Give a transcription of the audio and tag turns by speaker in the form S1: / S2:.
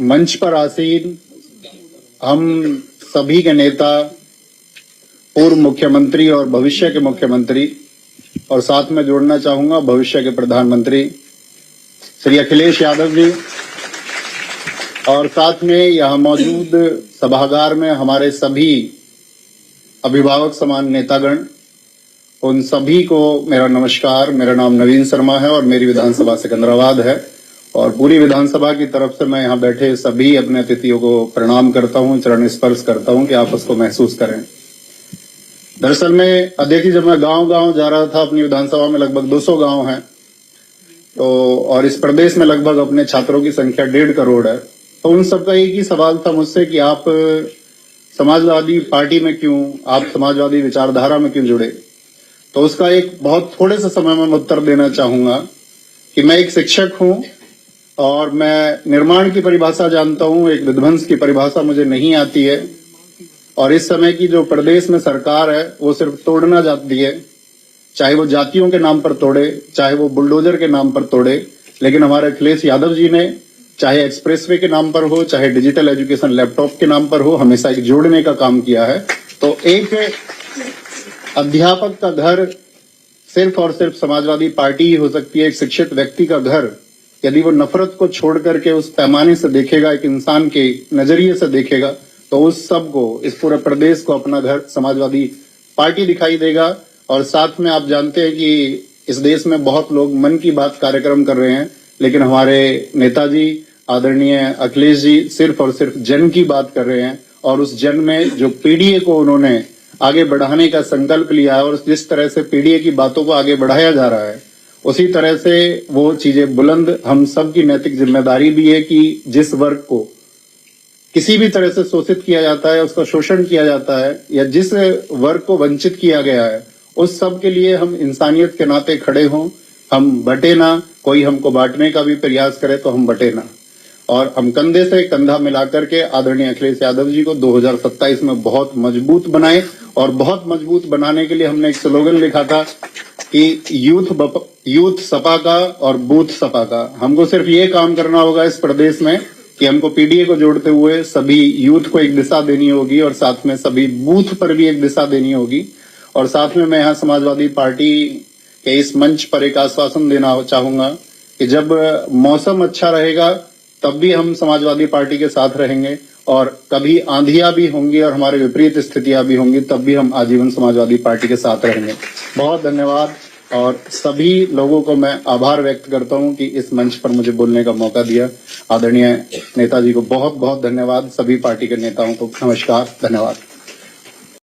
S1: मंच पर आसीन हम सभी के नेता, पूर्व मुख्यमंत्री और भविष्य के मुख्यमंत्री, और साथ में जोड़ना चाहूंगा भविष्य के प्रधानमंत्री श्री अखिलेश यादव जी, और साथ में यहां मौजूद सभागार में हमारे सभी अभिभावक समान नेतागण, उन सभी को मेरा नमस्कार। मेरा नाम नवीन शर्मा है और मेरी विधानसभा सिकंदराबाद है, और पूरी विधानसभा की तरफ से मैं यहां बैठे सभी अपने अतिथियों को प्रणाम करता हूं, चरण स्पर्श करता हूं कि आप उसको महसूस करें। दरअसल में देखिए, जब मैं गांव-गांव जा रहा था, अपनी विधानसभा में लगभग 200 गांव हैं, तो और इस प्रदेश में लगभग अपने छात्रों की संख्या 1.5 करोड़ है, तो उन सबका एक ही सवाल था मुझसे कि आप समाजवादी पार्टी में क्यों, आप समाजवादी विचारधारा में क्यों जुड़े। तो उसका एक बहुत थोड़े से समय में उत्तर देना चाहूंगा कि मैं एक शिक्षक हूं और मैं निर्माण की परिभाषा जानता हूं, एक विध्वंस की परिभाषा मुझे नहीं आती है। और इस समय की जो प्रदेश में सरकार है वो सिर्फ तोड़ना चाहती है, चाहे वो जातियों के नाम पर तोड़े, चाहे वो बुलडोजर के नाम पर तोड़े। लेकिन हमारे अखिलेश यादव जी ने चाहे एक्सप्रेसवे के नाम पर हो, चाहे डिजिटल एजुकेशन लैपटॉप के नाम पर हो, हमेशा एक जोड़ने का काम किया है। तो एक अध्यापक का घर सिर्फ और सिर्फ समाजवादी पार्टी ही हो सकती है। एक शिक्षित व्यक्ति का घर यदि वो नफरत को छोड़ करके उस पैमाने से देखेगा, एक इंसान के नजरिए से देखेगा, तो उस सब को, इस पूरे प्रदेश को अपना घर समाजवादी पार्टी दिखाई देगा। और साथ में आप जानते हैं कि इस देश में बहुत लोग मन की बात कार्यक्रम कर रहे हैं, लेकिन हमारे नेताजी आदरणीय अखिलेश जी सिर्फ और सिर्फ जन की बात कर रहे हैं। और उस जन में जो पीडीए को उन्होंने आगे बढ़ाने का संकल्प लिया है, और जिस तरह से पीडीए की बातों को आगे बढ़ाया जा रहा है, उसी तरह से वो चीजें बुलंद, हम सब की नैतिक जिम्मेदारी भी है कि जिस वर्ग को किसी भी तरह से शोषित किया जाता है, उसका शोषण किया जाता है, या जिस वर्ग को वंचित किया गया है, उस सब के लिए हम इंसानियत के नाते खड़े हों। हम बटे ना, कोई हमको बांटने का भी प्रयास करे तो हम बटे ना, और हम कंधे से कंधा मिलाकर के आदरणीय अखिलेश यादव जी को 2027 में बहुत मजबूत बनाए। और बहुत मजबूत बनाने के लिए हमने एक स्लोगन लिखा था कि यूथ सपा का और बूथ सपा का। हमको सिर्फ ये काम करना होगा इस प्रदेश में कि हमको पीडीए को जोड़ते हुए सभी यूथ को एक दिशा देनी होगी, और साथ में सभी बूथ पर भी एक दिशा देनी होगी। और साथ में मैं यहाँ समाजवादी पार्टी के इस मंच पर एक आश्वासन देना चाहूंगा कि जब मौसम अच्छा रहेगा तब भी हम समाजवादी पार्टी के साथ रहेंगे, और कभी आंधियां भी होंगी और हमारे विपरीत स्थितियां भी होंगी, तब भी हम आजीवन समाजवादी पार्टी के साथ रहेंगे। बहुत धन्यवाद, और सभी लोगों को मैं आभार व्यक्त करता हूं कि इस मंच पर मुझे बोलने का मौका दिया। आदरणीय नेताजी को बहुत बहुत धन्यवाद, सभी पार्टी के नेताओं को नमस्कार, धन्यवाद।